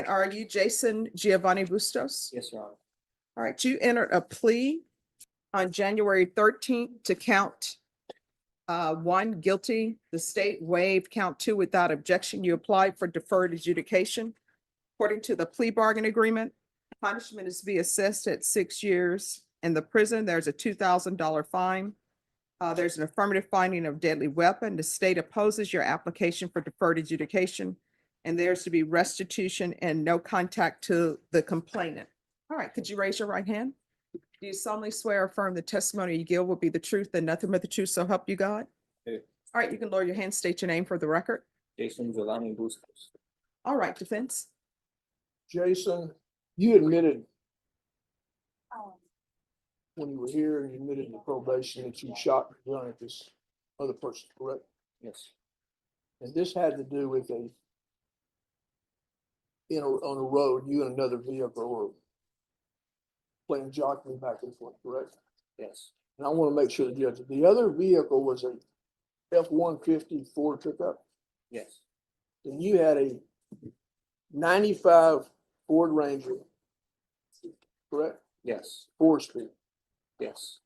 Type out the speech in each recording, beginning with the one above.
And are you Jason Giovanni Bustos? Yes, Your Honor. All right, you entered a plea on January 13th to count one guilty. The state waived count two without objection. You applied for deferred adjudication. According to the plea bargain agreement, punishment is to be assessed at 6 years in the prison. There's a $2,000 fine. There's an affirmative finding of deadly weapon. The state opposes your application for deferred adjudication, and there's to be restitution and no contact to the complainant. All right, could you raise your right hand? Do you solemnly swear or affirm the testimony you give will be the truth and nothing but the truth, so help you God? Hey. All right, you can lower your hand, state your name for the record. Jason Giovanni Bustos. All right, defense. Jason, you admitted when you were here, you admitted to probation that you shot your gun at this other person, correct? Yes. And this had to do with on a road, you and another vehicle were playing jockey back and forth, correct? Yes. And I want to make sure that the other vehicle was a F-150 Ford pickup, Yes. and you had a 95 Ford Ranger, correct? Yes. 4-speed. Yes.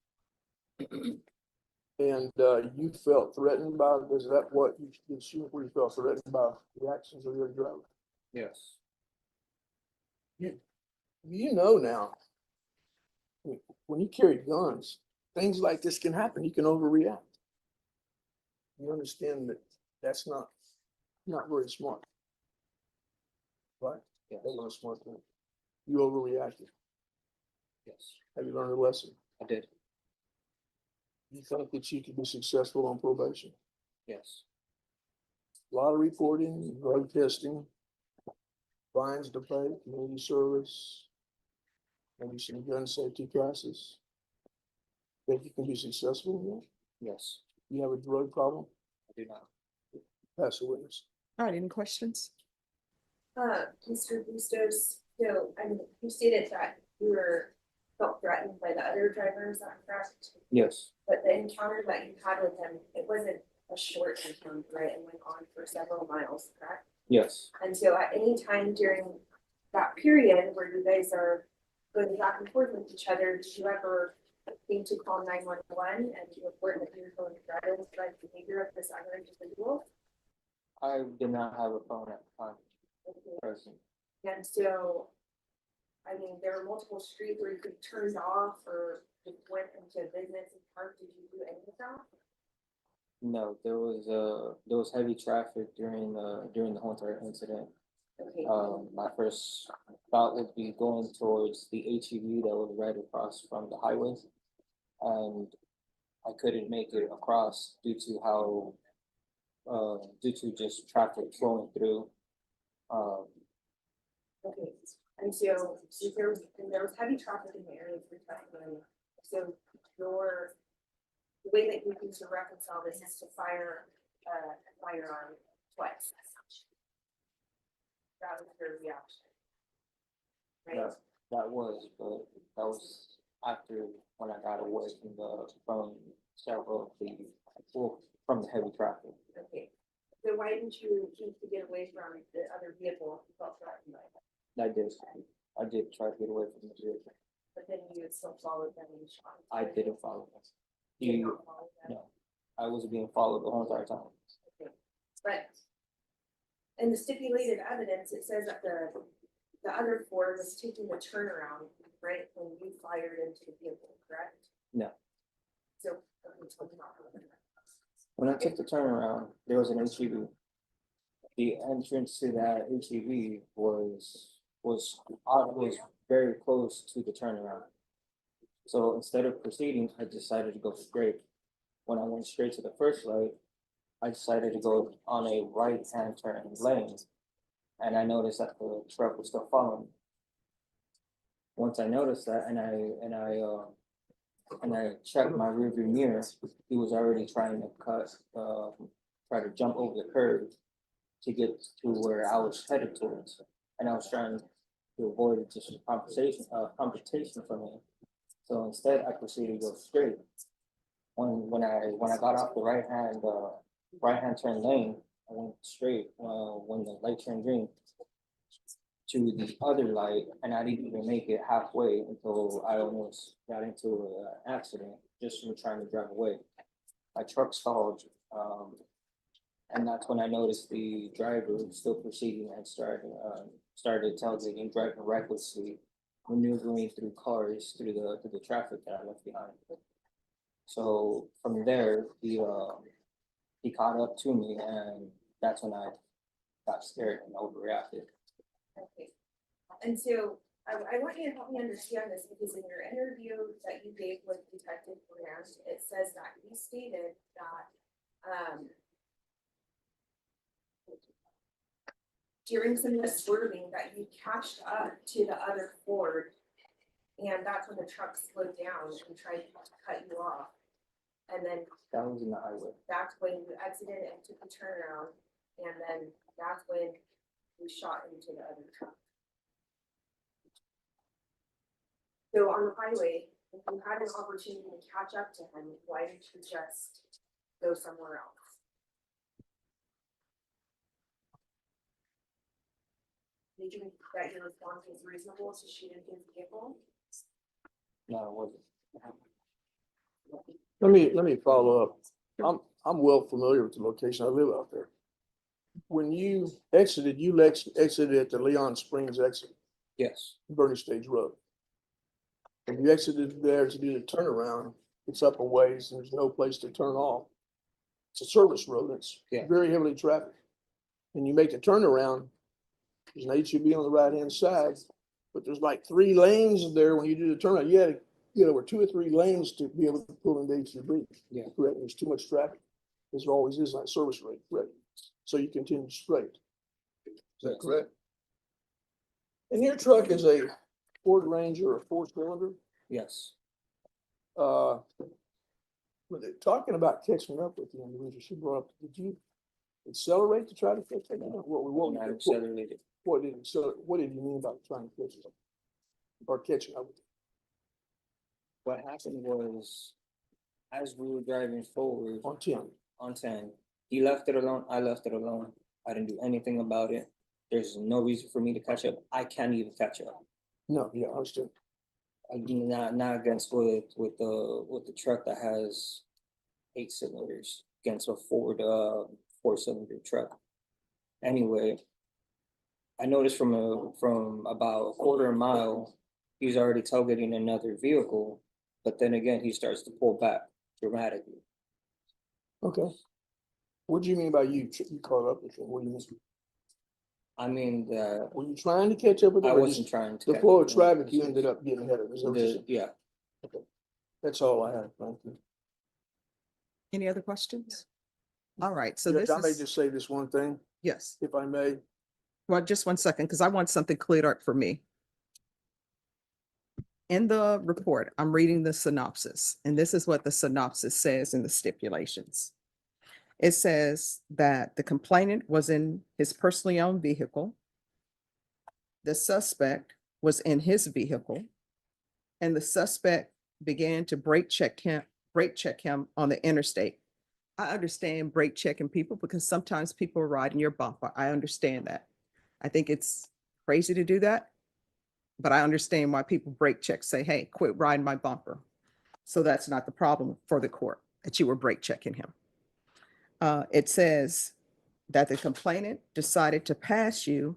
And you felt threatened by, is that what you felt threatened by the actions of your driver? Yes. You know now, when you carry guns, things like this can happen. You can overreact. You understand that that's not very smart. Right? Yes. That's not a smart thing. You overreacted. Yes. Have you learned a lesson? I did. You think that you could be successful on probation? Yes. A lot of reporting, drug testing, fines to pay, community service, maybe some gun safety classes. Think you can be successful in that? Yes. You have a drug problem? I do not. Pass a witness. All right, any questions? Mr. Bustos, so you stated that you felt threatened by the other drivers, is that correct? Yes. But the encounter that you had with him, it wasn't a short encounter, right? It went on for several miles, correct? Yes. And so at any time during that period where you guys are going back and forth with each other, did you ever think to call 911 and to report that you were going to threaten the behavior of this other individual? I did not have a phone at the time. Okay. Present. And so, I mean, there were multiple streets where you could turn off or just went into business and park. Did you do any of that? No, there was heavy traffic during the whole entire incident. Okay. My first thought would be going towards the HEV that was right across from the highway, and I couldn't make it across due to just traffic flowing through. Okay. And so there was heavy traffic in the area of your testimony. So the way that you need to reconcile this is to fire a firearm twice. That was your reaction. Right? That was after when I got away from the heavy traffic. Okay. So why didn't you choose to get away from the other vehicle if you felt threatened by that? I did try to get away from the vehicle. But then you still followed them and shot. I didn't follow them. You did not follow them? No, I was being followed the whole entire time. Okay. But in the stipulated evidence, it says that the other Ford was taking the turnaround, right, when you fired into the vehicle, correct? No. So, okay, tell me about that. When I took the turnaround, there was an HEV. The entrance to that HEV was very close to the turnaround. So instead of proceeding, I decided to go straight. When I went straight to the first light, I decided to go on a right-hand turn lane, and I noticed that the truck was still following me. Once I noticed that, and I checked my rearview mirror, he was already trying to try to jump over the curb to get to where I was headed towards, and I was trying to avoid just confrontation from him. So instead, I proceeded to go straight. When I got off the right hand turn lane, I went straight. When the light turned green, to the other light, and I didn't even make it halfway until I almost got into an accident just from trying to drive away. My truck stalled, and that's when I noticed the driver was still proceeding and started tailgating, driving recklessly, maneuvering through cars, through the traffic that I left behind. So from there, he caught up to me, and that's when I got scared and overreacted. Okay. And so I want you to help me understand this, because in your interview that you gave with Detective Grant, it says that he stated that during some of the swerving that you catched up to the other Ford, and that's when the truck slowed down and tried to cut you off. And then That was in the highway. that's when you exited and took a turnaround, and then that's when you shot into the other truck. So on the highway, if you had an opportunity to catch up to him, why didn't you just go somewhere else? Did you think that your response was reasonable to shoot into his vehicle? No, it wasn't. Let me follow up. I'm well familiar with the location. I live out there. When you exited, exited at the Leon Springs exit, Yes, Bernie Stage Road. When you exited there to do the turnaround, it's up a ways, and there's no place to turn off. It's a service road. It's Yeah. very heavily trafficked. And you make the turnaround, there's an HEB on the right-hand side, but there's like 3 lanes there when you do the turnaround. There were 2 or 3 lanes to be able to pull into HEB. Yeah. Correct. There's too much traffic. There always is like service rate, correct? So you continue straight. Is that Yes. correct? And your truck is a Ford Ranger or 4-cylinder? yes. When they're talking about catching up with the individual she brought up, did you accelerate to try to catch up? When I accelerated. What did you mean by trying to catch up? Or catching up with them? What happened was, as we were driving forward On 10? on 10, he left it alone, I left it alone. I didn't do anything about it. There's no reason for me to catch up. I can't even catch up. No, yeah, I understand. Not against with the truck that has 8 cylinders against a Ford 4-cylinder truck. Anyway, I noticed from about a quarter mile, he's already tailgating another vehicle, but then again he starts to pull back dramatically. Okay. What do you mean by you caught up with him? What do you mean? I mean that Were you trying to catch up with him? I or wasn't just trying to. The catch flow up of with him. traffic, you ended up getting ahead of it. Yeah, That's all I have. Thank you. Any other questions? All right, so Judge, this I may is, just say this one thing, yes, if I may. well, just one second, because I want something cleared up for me. In the report, I'm reading the synopsis, and this is what the synopsis says in the stipulations. It says that the complainant was in his personally owned vehicle. The suspect was in his vehicle, and the suspect began to brake check him on the interstate. I understand brake checking people because sometimes people are riding your bumper. I understand that. I think it's crazy to do that, but I understand why people brake check, say, hey, quit riding my bumper. So that's not the problem for the court, that you were brake checking him. It says that the complainant decided to pass you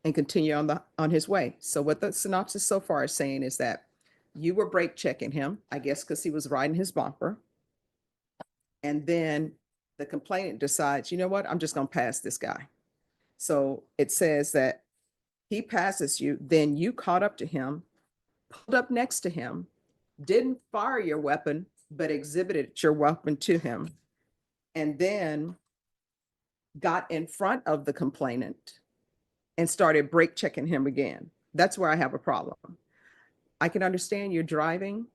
and continue on his way. So what the synopsis so far is saying is that you were brake checking him, I guess, because he was riding his bumper. And then the complainant decides, you know what, I'm just going to pass this guy. So it says that he passes you, then you caught up to him, pulled up next to him, didn't fire your weapon, but exhibited your weapon to him, and then got in front of the complainant and started brake checking him again. That's where I have a problem. I can understand you're driving.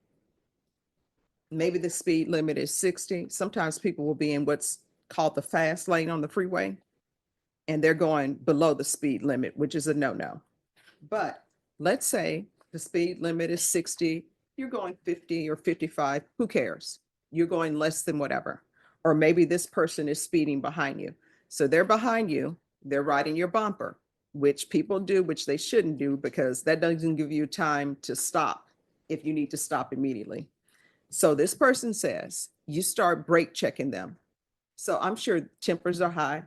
Maybe the speed limit is 60. Sometimes people will be in what's called the fast lane on the freeway, and they're going below the speed limit, which is a no-no. But let's say the speed limit is 60, you're going 50 or 55, who cares? You're going less than whatever. Or maybe this person is speeding behind you. So they're behind you, they're riding your bumper. which people do, which they shouldn't do, because that doesn't give you time to stop if you need to stop immediately. So this person says, you start brake checking them. So I'm sure tempers are high.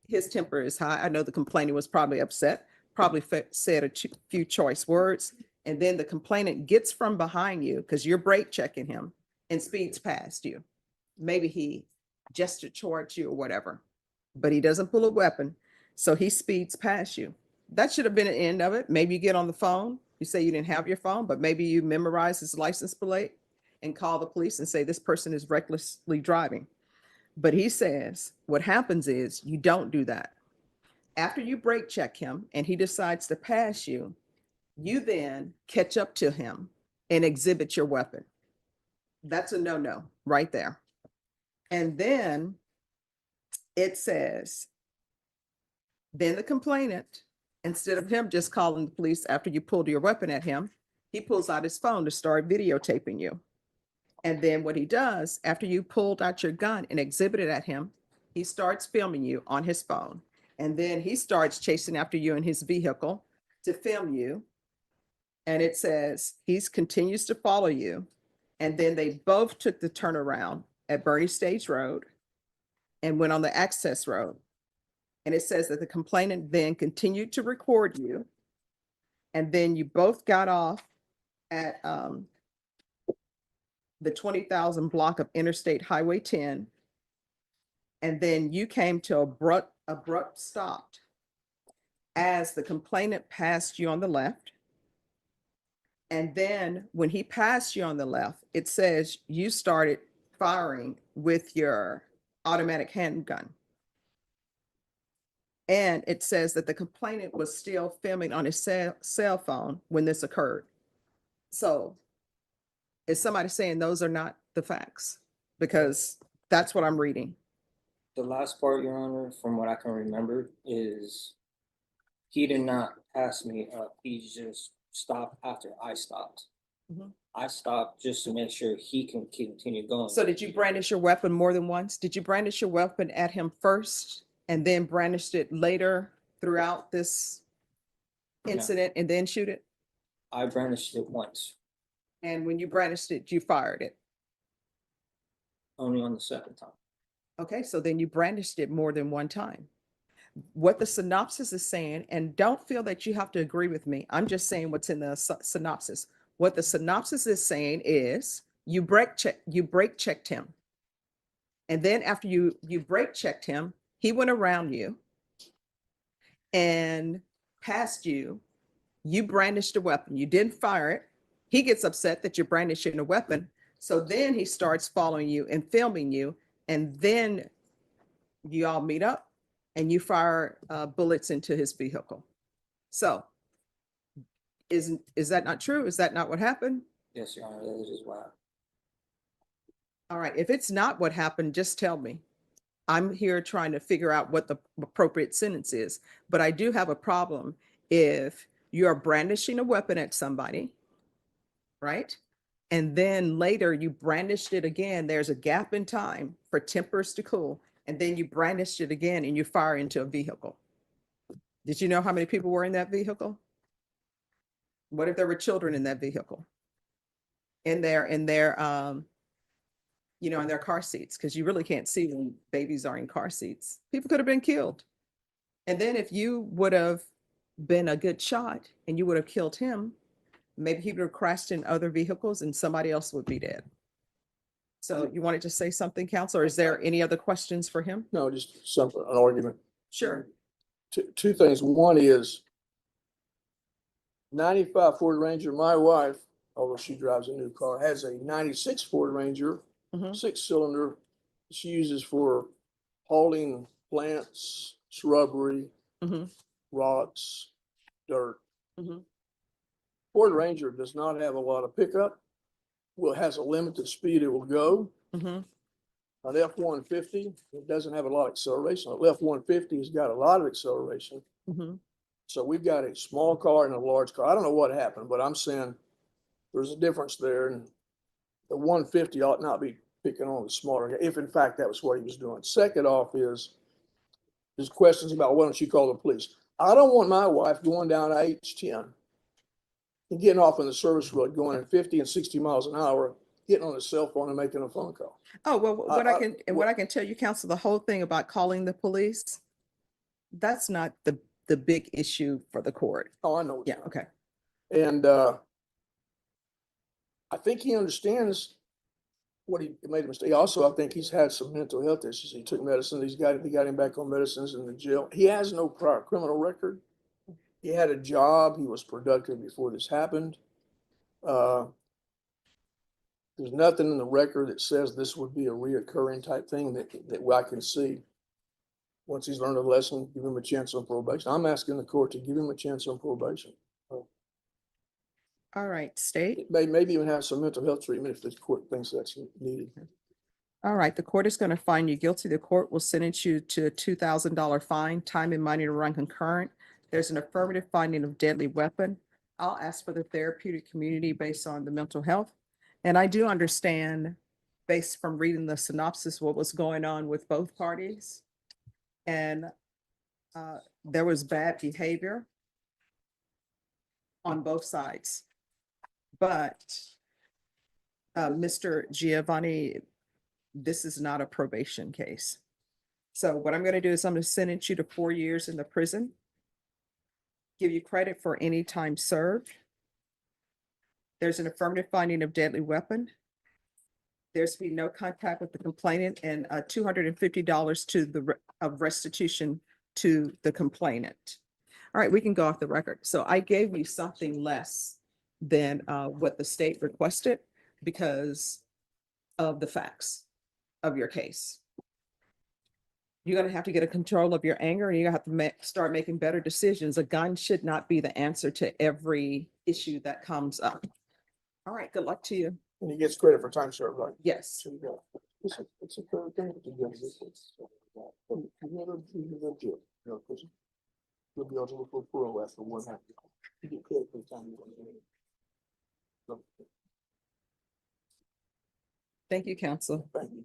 His temper is high. I know the complainant was probably upset, probably said a few choice words. And then the complainant gets from behind you because you're brake checking him and speeds past you. Maybe he gestured towards you or whatever, but he doesn't pull a weapon. So he speeds past you. That should have been the end of it. Maybe you get on the phone. You say you didn't have your phone, but maybe you memorize his license plate and call the police and say this person is recklessly driving. But he says what happens is you don't do that. After you brake check him and he decides to pass you, you then catch up to him and exhibit your weapon. That's a no-no right there. And then it says, then the complainant, instead of him just calling the police after you pulled your weapon at him, he pulls out his phone to start videotaping you. And then what he does, after you pulled out your gun and exhibited at him, he starts filming you on his phone. And then he starts chasing after you in his vehicle to film you. And it says he continues to follow you. And then they both took the turnaround at Bernie Stage Road and went on the access road. And it says that the complainant then continued to record you. And then you both got off at the 20,000 block of Interstate Highway 10. And then you came to abrupt stop as the complainant passed you on the left. And then when he passed you on the left, it says you started firing with your automatic handgun. And it says that the complainant was still filming on his cell phone when this occurred. So is somebody saying those are not the facts? Because that's what I'm reading. The last part, Your Honor, from what I can remember, is he did not pass me up. He just stopped after I stopped. Mhm. I stopped just to make sure he can continue going. So did you brandish your weapon more than once? Did you brandish your weapon at him first and then brandished it later throughout this incident and then shoot it? I brandished it once, And when you brandished it, you fired it. only on the second time. Okay, so then you brandished it more than one time. What the synopsis is saying, and don't feel that you have to agree with me. I'm just saying what's in the synopsis. What the synopsis is saying is you brake checked him. And then after you brake checked him, he went around you and passed you. You brandished a weapon. You didn't fire it. He gets upset that you're brandishing a weapon. So then he starts following you and filming you. And then you all meet up and you fire bullets into his vehicle. So is that not true? Is that not what happened? Yes, Your Honor, that is what happened. All right. If it's not what happened, just tell me. I'm here trying to figure out what the appropriate sentence is. But I do have a problem if you're brandishing a weapon at somebody, right? And then later you brandished it again. There's a gap in time for tempers to cool. And then you brandished it again and you fire into a vehicle. Did you know how many people were in that vehicle? What if there were children in that vehicle? In their in their car seats, because you really can't see when babies are in car seats. People could have been killed. And then if you would have been a good shot and you would have killed him, maybe he would have crashed in other vehicles and somebody else would be dead. So you wanted to say something, Counselor? Is there any other questions for him? No, just something, an argument. Sure. Two things. One is 95 Ford Ranger. My wife, although she drives a new car, has a 96 Ford Ranger, Mhm. 6-cylinder. She uses for hauling plants, shrubbery, Mhm. rocks, dirt. Mhm. Ford Ranger does not have a lot of pickup. Well, it has a limited speed it will go. Mhm. An F-150, it doesn't have a lot of acceleration. An F-150 has got a lot of acceleration. Mhm. So we've got a small car and a large car. I don't know what happened, but I'm saying there's a difference there. And the 150 ought not be picking on the smaller guy, if in fact that was what he was doing. Second off is questions about why don't you call the police? I don't want my wife going down H10 and getting off on the service road, going at 50 and 60 miles an hour, getting on a cell phone and making a phone call. Oh, well, what I- I can, and what I can tell you, counsel, the whole thing about calling the police, that's not the big issue for the court. Oh, I know. what Yeah, you're okay. saying. And I think he understands what he made a mistake. Also, I think he's had some mental health issues. He took medicine. They got him back on medicines in the jail. He has no prior criminal record. He had a job. He was productive before this happened. There's nothing in the record that says this would be a reoccurring type thing that I can see. Once he's learned a lesson, give him a chance on probation. I'm asking the court to give him a chance on probation. All right, state. Maybe even have some mental health treatment if the court thinks that's needed. All right, the court is going to find you guilty. The court will sentence you to a $2,000 fine, time and money to run concurrent. There's an affirmative finding of deadly weapon. I'll ask for the therapeutic community based on the mental health. And I do understand, based from reading the synopsis, what was going on with both parties. And there was bad behavior on both sides. But Mr. Giovanni, this is not a probation case. So what I'm going to do is I'm going to sentence you to 4 years in the prison, give you credit for any time served. There's an affirmative finding of deadly weapon. There's to be no contact with the complainant and $250 to of restitution to the complainant. All right, we can go off the record. So I gave you something less than what the state requested because of the facts of your case. You're going to have to get a control of your anger and you're going to have to start making better decisions. A gun should not be the answer to every issue that comes up. All right, good luck to you. And he gets credit for time served, right? Yes. So you go. It's a fair thing to do. You'll be eligible for parole after 1 half. You get credit for the time. Thank you, counsel. Thank you.